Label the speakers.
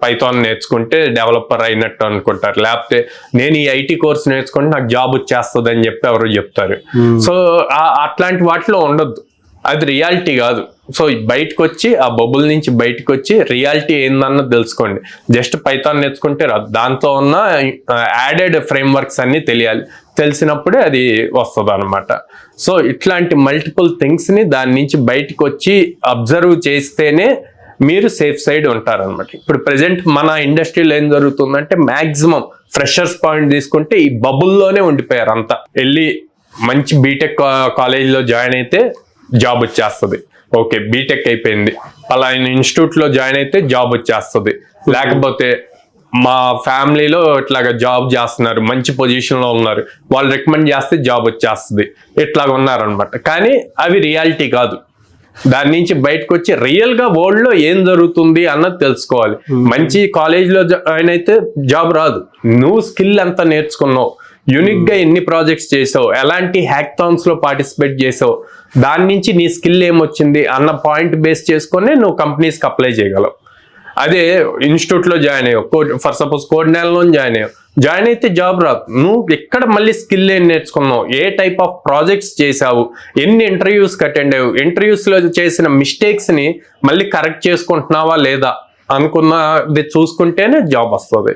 Speaker 1: Python నేర్చుకుంటే developer అయినట్టు అనుకుంటారు, లేకపోతే నేను ఈ ఐటీ కోర్స్ నేర్చుకుంటే నాకు జాబ్ వచ్చేస్తుంది అని చెప్పి ఎవరు చెప్తారు. సో అట్లాంటి వాటిలో ఉండొద్దు, అది రియాలిటీ కాదు. సో బయటకు వచ్చి ఆ బబుల్ నుంచి బయటకు వచ్చి రియాలిటీ ఏందన్నది తెలుసుకోండి. జస్ట్ పైథాన్ నేర్చుకుంటే రాదు, దాంతో ఉన్న యాడెడ్ ఫ్రేమ్వర్క్స్ అన్ని తెలియాలి, తెలిసినప్పుడే అది వస్తుంది అనమాట. సో ఇట్లాంటి మల్టిపుల్ థింగ్స్ని దాని నుంచి బయటకు వచ్చి అబ్జర్వ్ చేస్తేనే మీరు సేఫ్ సైడ్ ఉంటారనమాట. ఇప్పుడు ప్రెసెంట్ మన ఇండస్ట్రీలో ఏం జరుగుతుందంటే మ్యాక్సిమం ఫ్రెషర్స్ పాయింట్ తీసుకుంటే ఈ బబుల్లోనే ఉండిపోయారు అంతా. వెళ్ళి మంచి బీటెక్ కాలేజ్లో జాయిన్ అయితే జాబ్ వచ్చేస్తుంది, ఓకే బీటెక్ అయిపోయింది, అలా ఇన్స్టిట్యూట్లో జాయిన్ అయితే జాబ్ వచ్చేస్తుంది, లేకపోతే మా ఫ్యామిలీలో ఇట్లాగా జాబ్ చేస్తున్నారు, మంచి పొజిషన్లో ఉన్నారు, వాళ్ళు రికమెండ్ చేస్తే జాబ్ వచ్చేస్తుంది, ఇట్లాగా ఉన్నారనమాట. కానీ అవి రియాలిటీ కాదు. దాని నుంచి బయటకు వచ్చి రియల్గా వరల్డ్లో ఏం జరుగుతుంది అన్నది తెలుసుకోవాలి. మంచి కాలేజ్లో జాయిన్ అయితే జాబ్ రాదు, నువ్వు స్కిల్ ఎంత నేర్చుకున్నావు, యూనిక్గా ఎన్ని ప్రాజెక్ట్స్ చేసావు, ఎలాంటి హ్యాక్థాన్స్లో పార్టిసిపేట్ చేసావు, దాని నుంచి నీ స్కిల్ ఏమొచ్చింది అన్న పాయింట్ బేస్ చేసుకొని నువ్వు కంపెనీస్కి అప్లై చేయగలవు. అదే ఇన్స్టిట్యూట్లో జాయిన్ అయ్యావు, ఫర్ సపోజ్ కోడినేలలో జాయిన్ అయితే జాబ్ రాదు. నువ్వు ఎక్కడ మళ్ళీ స్కిల్ ఏం నేర్చుకున్నావు, ఏ టైప్ ఆఫ్ ప్రాజెక్ట్స్ చేసావు, ఎన్ని ఇంటర్వ్యూస్కి అటెండ్ అయ్యావు, ఇంటర్వ్యూస్లో చేసిన మిస్టేక్స్ని మళ్ళీ కరెక్ట్ చేసుకుంటున్నావా లేదా అనుకున్నది చూసుకుంటేనే జాబ్ వస్తుంది.